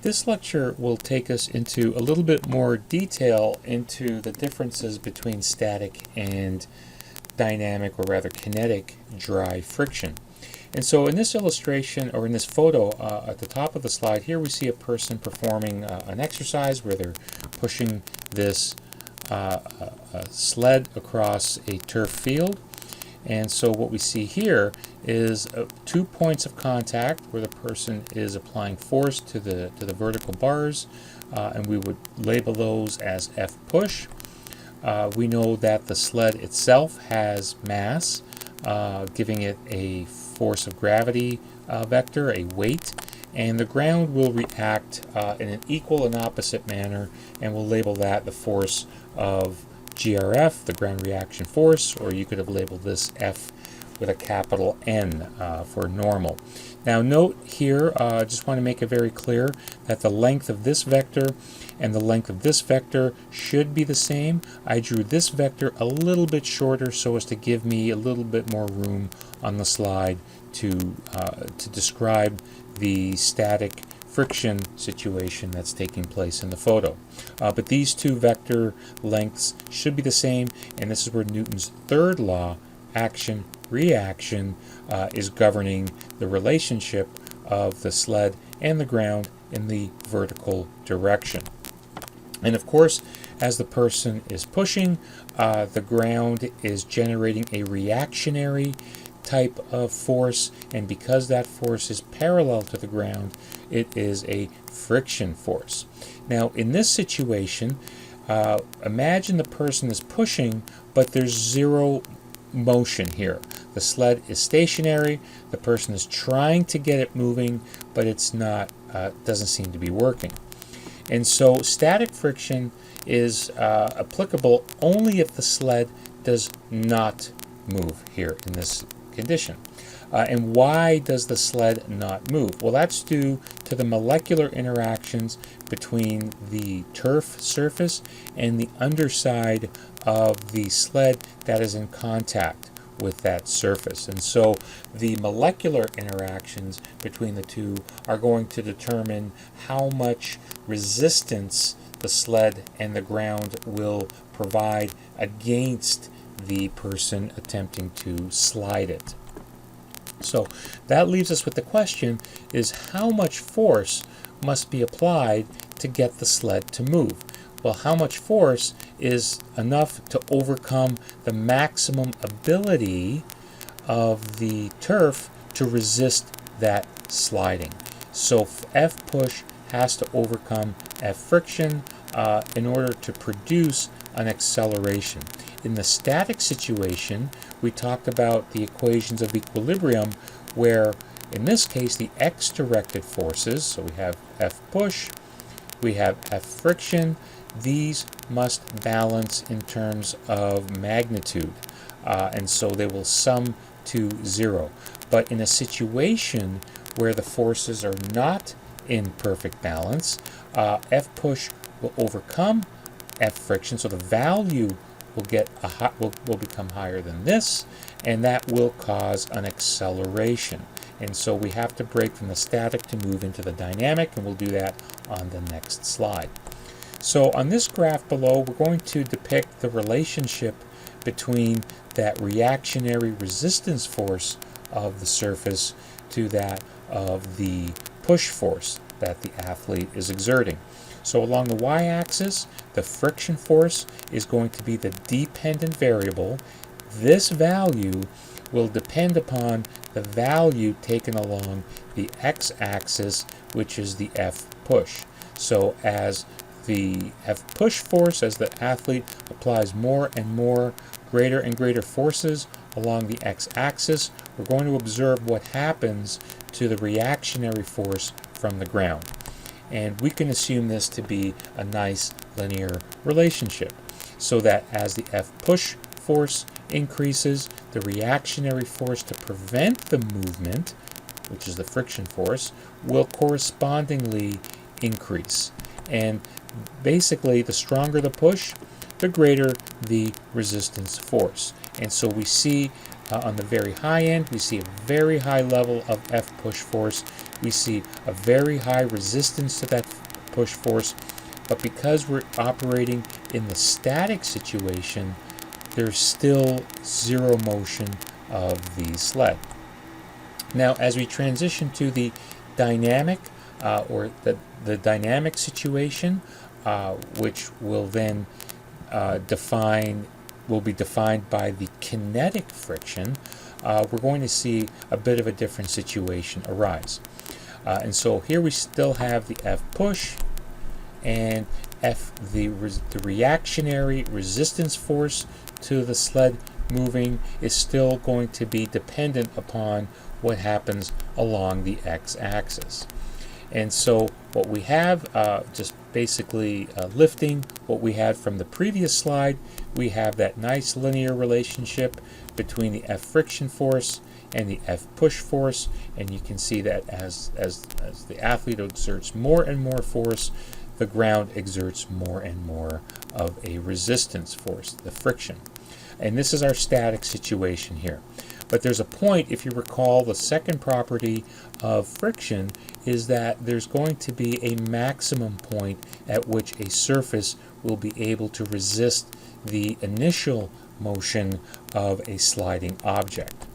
This lecture will take us into a little bit more detail into the differences between static and dynamic, or rather kinetic, dry friction. And so in this illustration, or in this photo at the top of the slide here, we see a person performing an exercise where they're pushing this sled across a turf field. And so what we see here is 2 points of contact where the person is applying force to the vertical bars, and we would label those as F push. We know that the sled itself has mass, giving it a force of gravity vector, a weight, and the ground will react in an equal and opposite manner, and we'll label that the force of GRF, the ground reaction force, or you could have labeled this F with a capital N for normal. Now note here, I just want to make it very clear that the length of this vector and the length of this vector should be the same. I drew this vector a little bit shorter so as to give me a little bit more room on the slide to describe the static friction situation that's taking place in the photo. But these two vector lengths should be the same, and this is where Newton's third law, action reaction, is governing the relationship of the sled and the ground in the vertical direction. And of course, as the person is pushing, the ground is generating a reactionary type of force, and because that force is parallel to the ground, it is a friction force. Now in this situation, imagine the person is pushing, but there's zero motion here. The sled is stationary, the person is trying to get it moving, but it's not, doesn't seem to be working. And so static friction is applicable only if the sled does not move here in this condition. And why does the sled not move? Well, that's due to the molecular interactions between the turf surface and the underside of the sled that is in contact with that surface. And so the molecular interactions between the two are going to determine how much resistance the sled and the ground will provide against the person attempting to slide it. So that leaves us with the question is how much force must be applied to get the sled to move? Well, how much force is enough to overcome the maximum ability of the turf to resist that sliding? So F push has to overcome F friction in order to produce an acceleration. In the static situation, we talked about the equations of equilibrium, where in this case the x-directed forces, so we have F push, we have F friction, these must balance in terms of magnitude, and so they will sum to zero. But in a situation where the forces are not in perfect balance, F push will overcome F friction, so the value will become higher than this, and that will cause an acceleration. And so we have to break from the static to move into the dynamic, and we'll do that on the next slide. So on this graph below, we're going to depict the relationship between that reactionary resistance force of the surface to that of the push force that the athlete is exerting. So along the y-axis, the friction force is going to be the dependent variable. This value will depend upon the value taken along the x-axis, which is the F push. So as the F push force, as the athlete applies more and more greater and greater forces along the x-axis, we're going to observe what happens to the reactionary force from the ground. And we can assume this to be a nice linear relationship, so that as the F push force increases, the reactionary force to prevent the movement, which is the friction force, will correspondingly increase. And basically, the stronger the push, the greater the resistance force. And so we see On the very high end, we see a very high level of F push force. We see a very high resistance to that push force. But because we're operating in the static situation, there's still zero motion of the sled. Now, as we transition to the dynamic or the dynamic situation, which will then will be defined by the kinetic friction, we're going to see a bit of a different situation arise. And so here we still have the F push and the reactionary resistance force to the sled moving is still going to be dependent upon what happens along the x-axis. And so what we have, just basically lifting what we had from the previous slide, we have that nice linear relationship between the F friction force and the F push force, and you can see that as the athlete exerts more and more force, the ground exerts more and more of a resistance force, the friction. And this is our static situation here. But there's a point, if you recall, the second property of friction is that there's going to be a maximum point at which a surface will be able to resist the initial motion of a sliding object.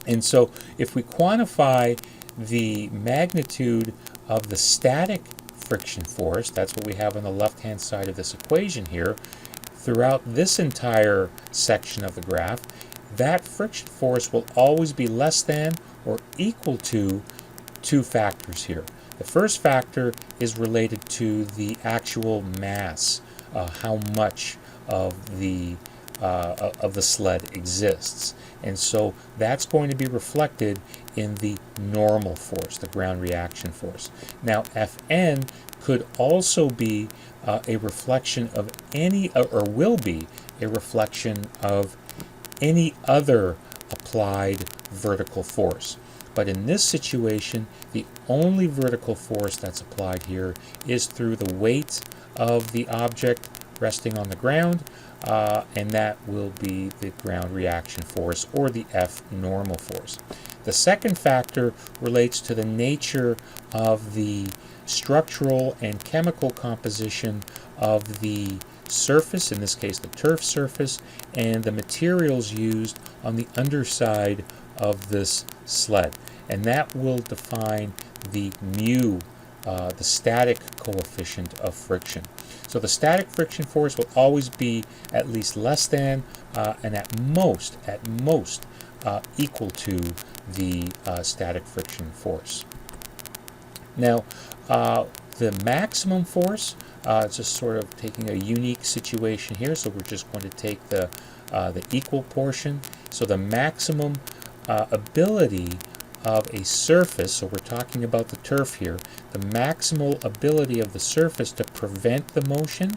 And so if we quantify the magnitude of the static friction force, that's what we have on the left-hand side of this equation here, throughout this entire section of the graph, that friction force will always be less than or equal to two factors here. The first factor is related to the actual mass, how much of the sled exists. And so that's going to be reflected in the normal force, the ground reaction force. Now, Fn could also be a reflection of any, or will be a reflection of any other applied vertical force. But in this situation, the only vertical force that's applied here is through the weight of the object resting on the ground, and that will be the ground reaction force, or the F normal force. The second factor relates to the nature of the structural and chemical composition of the surface, in this case the turf surface, and the materials used on the underside of this sled. And that will define the mu, the static coefficient of friction. So the static friction force will always be at least less than and at most equal to the static friction force. Now, the maximum force, just sort of taking a unique situation here, so we're just going to take the equal portion. So the maximum ability of a surface, so we're talking about the turf here, the maximal ability of the surface to prevent the motion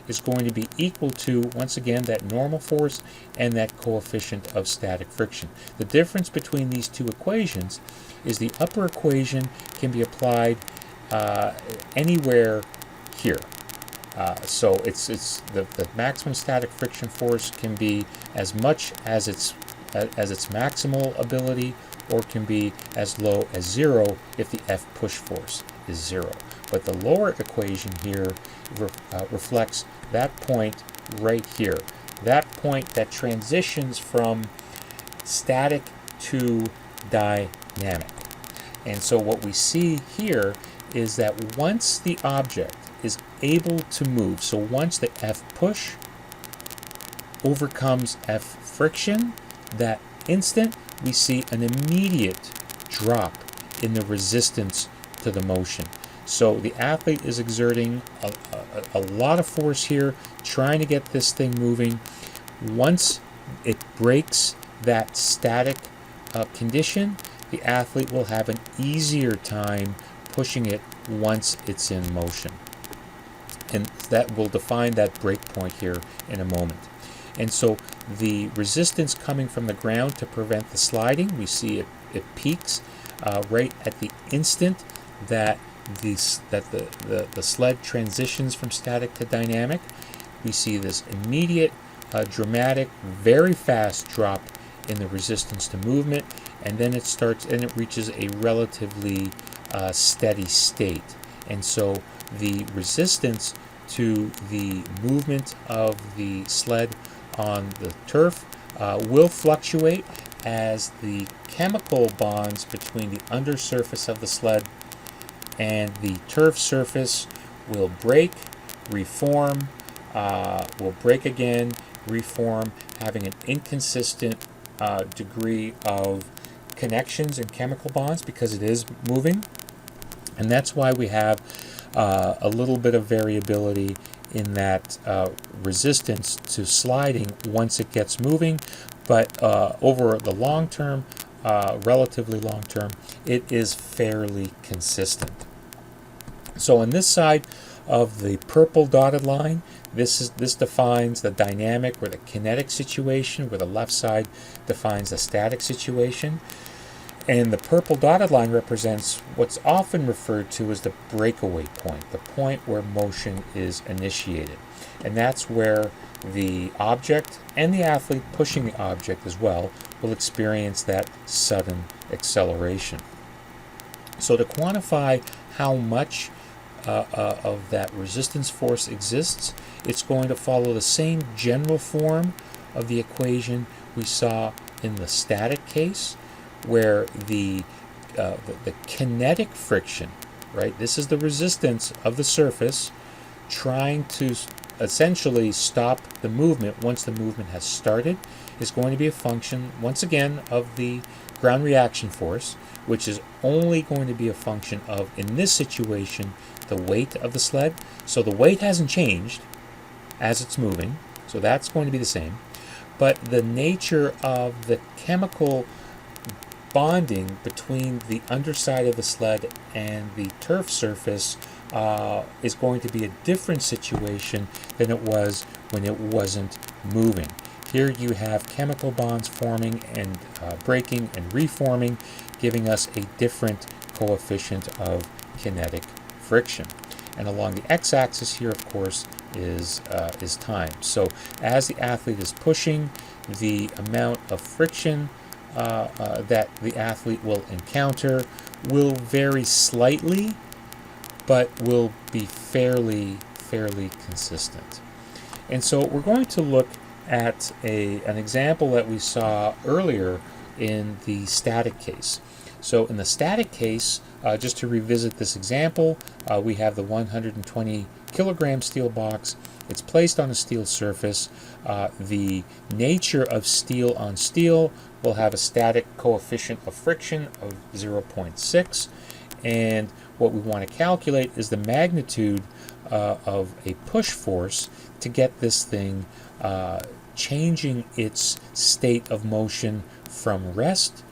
is going to be equal to, once again, that normal force and that coefficient of static friction. The difference between these two equations is the upper equation can be applied anywhere here. So it's the maximum static friction force can be as much as its maximal ability, or can be as low as 0 if the F push force is 0. But the lower equation here reflects that point right here, that point that transitions from static to dynamic. And so what we see here is that once the object is able to move, so once the F push overcomes F friction, that instant we see an immediate drop in the resistance to the motion. So the athlete is exerting a lot of force here, trying to get this thing moving. Once it breaks that static condition, the athlete will have an easier time pushing it once it's in motion. And that will define that break point here in a moment. And so the resistance coming from the ground to prevent the sliding, we see it peaks right at the instant that the sled transitions from static to dynamic. We see this immediate, dramatic, very fast drop in the resistance to movement, and then it reaches a relatively steady state. And so the resistance to the movement of the sled on the turf will fluctuate as the chemical bonds between the undersurface of the sled and the turf surface will break, reform, will break again, reform, having an inconsistent degree of connections and chemical bonds because it is moving. And that's why we have a little bit of variability in that resistance to sliding once it gets moving. But over the long term, relatively long term, it is fairly consistent. So on this side of the purple dotted line, this defines the dynamic or the kinetic situation, where the left side defines the static situation. And the purple dotted line represents what's often referred to as the breakaway point, the point where motion is initiated. And that's where the object and the athlete pushing the object as well will experience that sudden acceleration. So to quantify how much of that resistance force exists, it's going to follow the same general form of the equation we saw in the static case, where the kinetic friction, right? This is the resistance of the surface trying to essentially stop the movement once the movement has started, is going to be a function, once again, of the ground reaction force, which is only going to be a function of, in this situation, the weight of the sled. So the weight hasn't changed as it's moving, so that's going to be the same. But the nature of the chemical bonding between the underside of the sled and the turf surface is going to be a different situation than it was when it wasn't moving. Here you have chemical bonds forming and breaking and reforming, giving us a different coefficient of kinetic friction. And along the x-axis here, of course, is time. So as the athlete is pushing, the amount of friction that the athlete will encounter will vary slightly, but will be fairly consistent. And so we're going to look at an example that we saw earlier in the static case. So in the static case, just to revisit this example, we have the 120 kilogram steel box. It's placed on a steel surface. The nature of steel on steel will have a static coefficient of friction of 0.6, and what we want to calculate is the magnitude of a push force to get this thing changing its state of motion from rest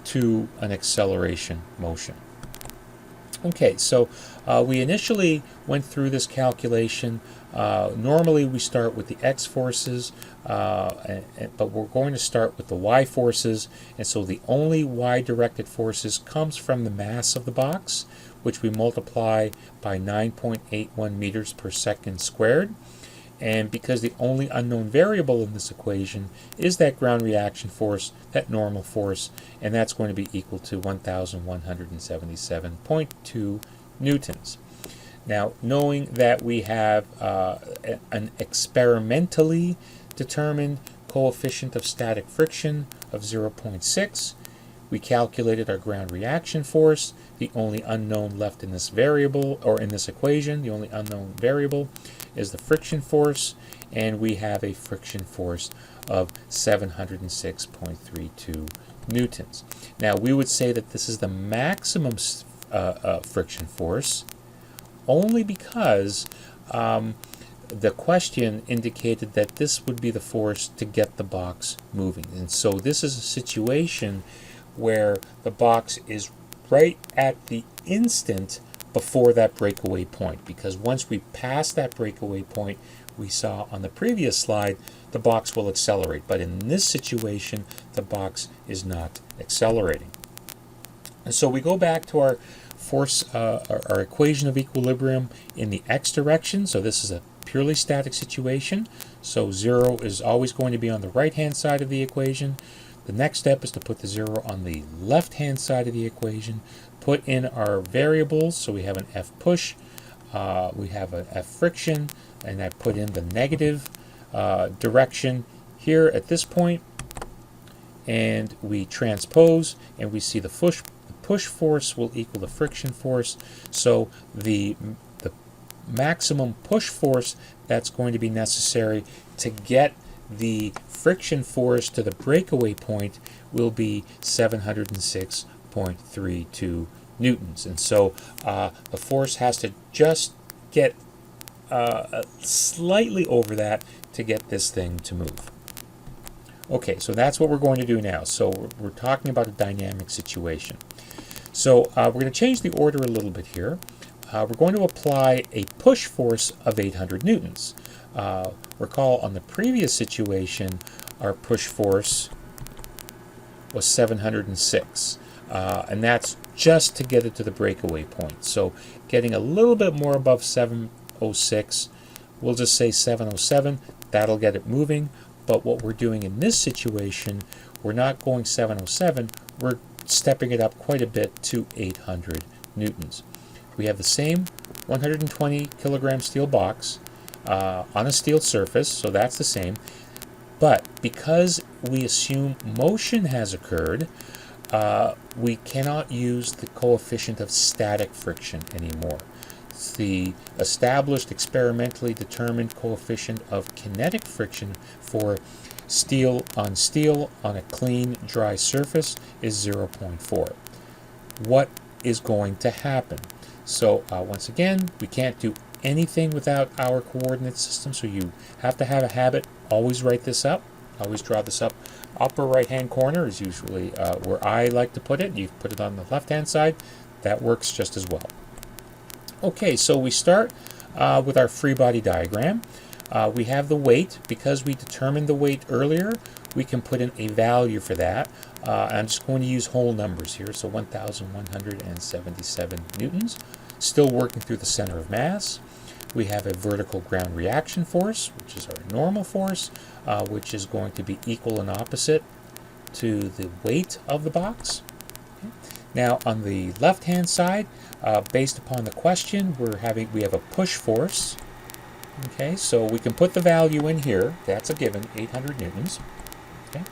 to an acceleration motion. Okay, so we initially went through this calculation. Normally we start with the x forces, but we're going to start with the y forces, and so the only y-directed forces comes from the mass of the box, which we multiply by 9.81 meters per second squared. And because the only unknown variable in this equation is that ground reaction force, that normal force, and that's going to be equal to 1,177.2 newtons. Now, knowing that we have an experimentally determined coefficient of static friction of 0.6, we calculated our ground reaction force. The only unknown left in this variable, or in this equation, the only unknown variable is the friction force, and we have a friction force of 706.32 newtons. Now, we would say that this is the maximum friction force only because the question indicated that this would be the force to get the box moving. And so this is a situation where the box is right at the instant before that breakaway point, because once we pass that breakaway point, we saw on the previous slide, the box will accelerate. But in this situation, the box is not accelerating. And so we go back to our force, our equation of equilibrium in the x direction. So this is a purely static situation. So 0 is always going to be on the right-hand side of the equation. The next step is to put the 0 on the left-hand side of the equation, put in our variables, so we have an F push, we have an F friction, and I put in the negative direction here at this point, and we transpose, and we see the push force will equal the friction force. So the maximum push force that's going to be necessary to get the friction force to the breakaway point will be 706.32 newtons. And so the force has to just get slightly over that to get this thing to move. Okay, so that's what we're going to do now. So we're talking about a dynamic situation. So we're going to change the order a little bit here. We're going to apply a push force of 800 newtons. Recall on the previous situation, our push force was 706. And that's just to get it to the breakaway point. So getting a little bit more above 706, we'll just say 707. That'll get it moving. But what we're doing in this situation, we're not going 707, we're stepping it up quite a bit to 800 newtons. We have the same 120 kilogram steel box on a steel surface, so that's the same. But because we assume motion has occurred, we cannot use the coefficient of static friction anymore. It's the established, experimentally determined coefficient of kinetic friction for steel on a clean, dry surface is 0.4. What is going to happen? So once again, we can't do anything without our coordinate system, so you have to have a habit. Always write this up. Always draw this up. Upper right-hand corner is usually where I like to put it. You put it on the left-hand side. That works just as well. Okay, so we start with our free body diagram. We have the weight. Because we determined the weight earlier, we can put in a value for that. I'm just going to use whole numbers here, so 1,177 newtons. Still working through the center of mass. We have a vertical ground reaction force, which is our normal force, which is going to be equal and opposite to the weight of the box. Okay. Now on the left-hand side, based upon the question, we have a push force. Okay, so we can put the value in here. That's a given, 800 newtons. Okay.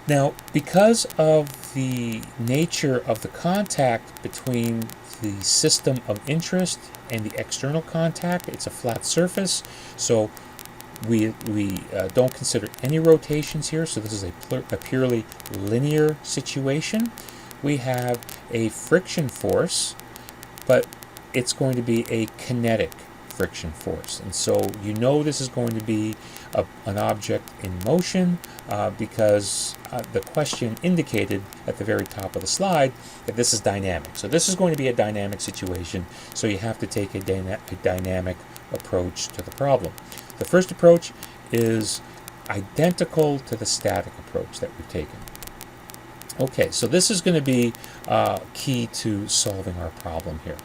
Now, because of the nature of the contact between the system of interest and the external contact, it's a flat surface, so we don't consider any rotations here, so this is a purely linear situation. We have a friction force, but it's going to be a kinetic friction force. And so you know this is going to be an object in motion because the question indicated at the very top of the slide that this is dynamic. So this is going to be a dynamic situation, so you have to take a dynamic approach to the problem. The first approach is identical to the static approach that we've taken. Okay, so this is going to be key to solving our problem here.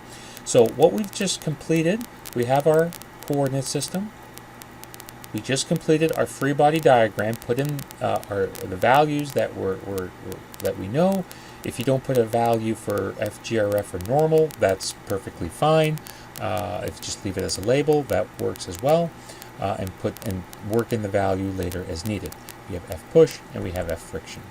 So what we've just completed, we have our coordinate system. We just completed our free body diagram, put in the values that that we know. If you don't put a value for FGRF or normal, that's perfectly fine. If you just leave it as a label, that works as well. And work in the value later as needed. We have F push and we have F friction.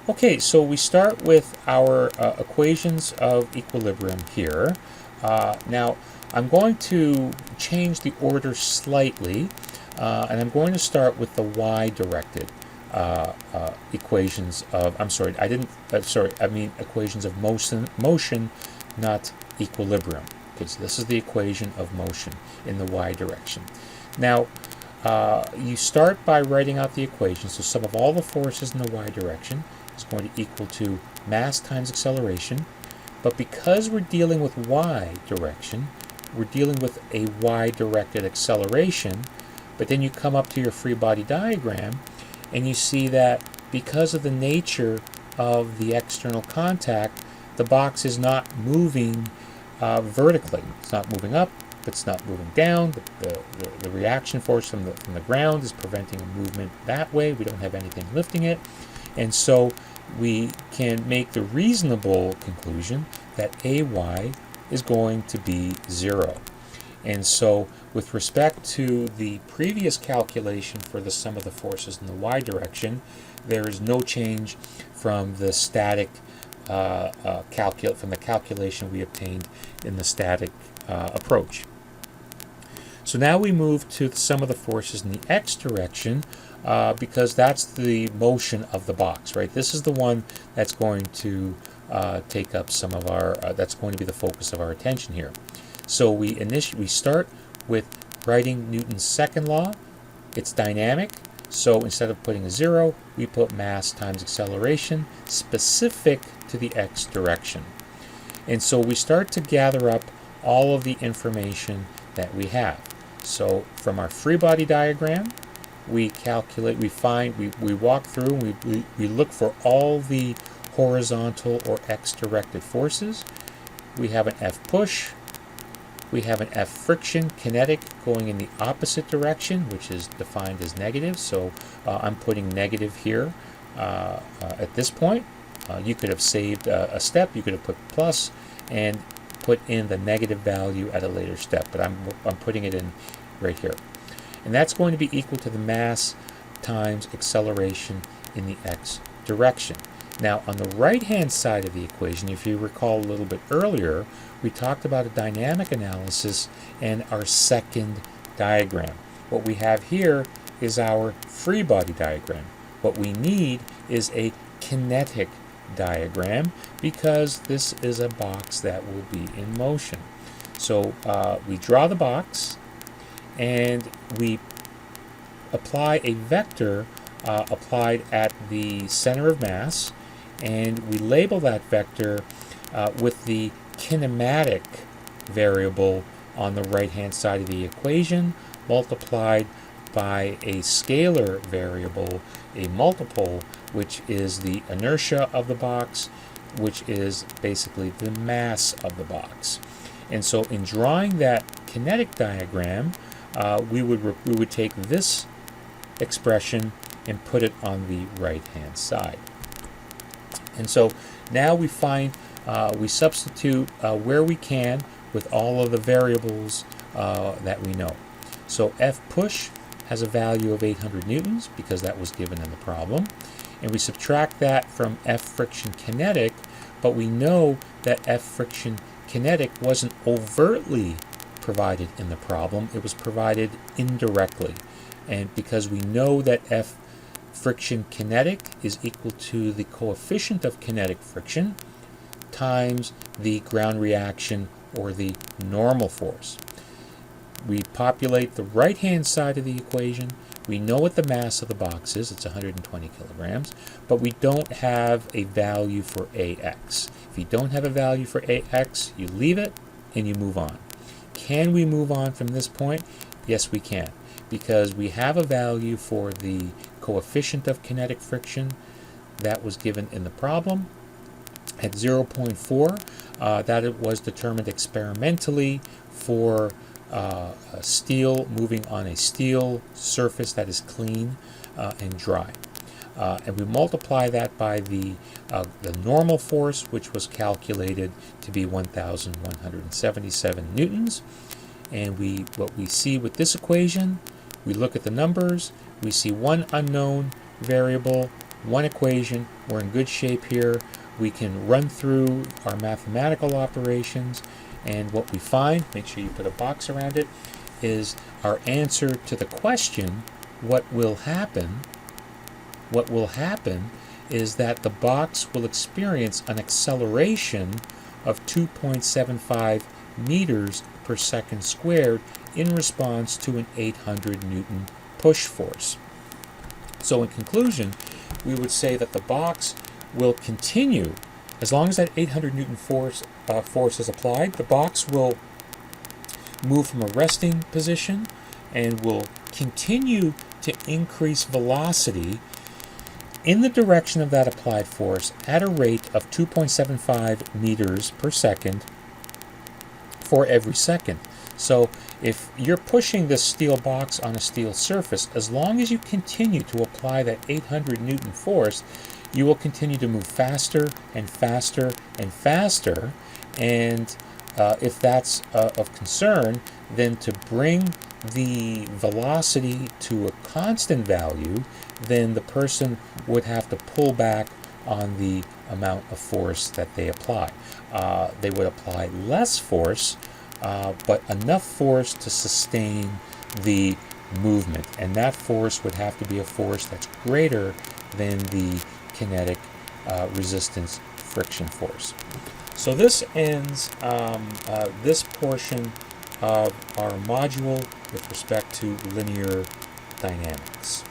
Okay, so we start with our equations of equilibrium here. Now, I'm going to change the order slightly, and I'm going to start with the y-directed equations of, I mean equations of motion, not equilibrium. Okay, so this is the equation of motion in the y direction. Now, you start by writing out the equation, so sum of all the forces in the y direction is going to equal to mass times acceleration. But because we're dealing with y direction, we're dealing with a y-directed acceleration, but then you come up to your free body diagram and you see that because of the nature of the external contact, the box is not moving vertically. It's not moving up, it's not moving down. The reaction force from the ground is preventing a movement that way. We don't have anything lifting it. And so we can make the reasonable conclusion that AY is going to be 0. And so with respect to the previous calculation for the sum of the forces in the y direction, there is no change from the static from the calculation we obtained in the static approach. So now we move to the sum of the forces in the x direction, because that's the motion of the box, right? This is the one that's going to take up some of our, that's going to be the focus of our attention here. So we start with writing Newton's second law. It's dynamic, so instead of putting a 0, we put mass times acceleration specific to the x direction. And so we start to gather up all of the information that we have. So from our free body diagram, we calculate, we walk through, and we look for all the horizontal or x-directed forces. We have an F push, we have an F friction kinetic going in the opposite direction, which is defined as negative. So I'm putting negative here at this point. You could have saved a step, you could have put plus and put in the negative value at a later step, but I'm putting it in right here. And that's going to be equal to the mass times acceleration in the x direction. Now, on the right-hand side of the equation, if you recall a little bit earlier, we talked about a dynamic analysis and our second diagram. What we have here is our free body diagram. What we need is a kinetic diagram because this is a box that will be in motion. So we draw the box and we apply a vector applied at the center of mass, and we label that vector with the kinematic variable on the right hand side of the equation multiplied by a scalar variable, a multiple, which is the inertia of the box, which is basically the mass of the box. And so in drawing that kinetic diagram, we would take this expression and put it on the right hand side. And so now we substitute where we can with all of the variables that we know. So F push has a value of 800 newtons because that was given in the problem. And we subtract that from F friction kinetic, but we know that F friction kinetic wasn't overtly provided in the problem, it was provided indirectly. And because we know that F friction kinetic is equal to the coefficient of kinetic friction times the ground reaction or the normal force. We populate the right-hand side of the equation. We know what the mass of the box is, it's 120 kilograms, but we don't have a value for AX. If you don't have a value for AX, you leave it and you move on. Can we move on from this point? Yes, we can, because we have a value for the coefficient of kinetic friction that was given in the problem at 0.4. That it was determined experimentally for steel moving on a steel surface that is clean and dry. And we multiply that by the normal force, which was calculated to be 1,177 newtons. And what we see with this equation, we look at the numbers, we see one unknown variable, one equation. We're in good shape here. We can run through our mathematical operations, and what we find, make sure you put a box around it, is our answer to the question, what will happen? What will happen is that the box will experience an acceleration of 2.75 meters per second squared in response to an 800 Newton push force. So in conclusion, we would say that the box will continue, as long as that 800 Newton force is applied, the box will move from a resting position and will continue to increase velocity in the direction of that applied force at a rate of 2.75 meters per second for every second. So if you're pushing this steel box on a steel surface, as long as you continue to apply that 800 Newton force, you will continue to move faster and faster and faster. And if that's of concern, then to bring the velocity to a constant value, then the person would have to pull back on the amount of force that they apply. They would apply less force, but enough force to sustain the movement. And that force would have to be a force that's greater than the kinetic resistance friction force. So this ends this portion of our module with respect to linear dynamics.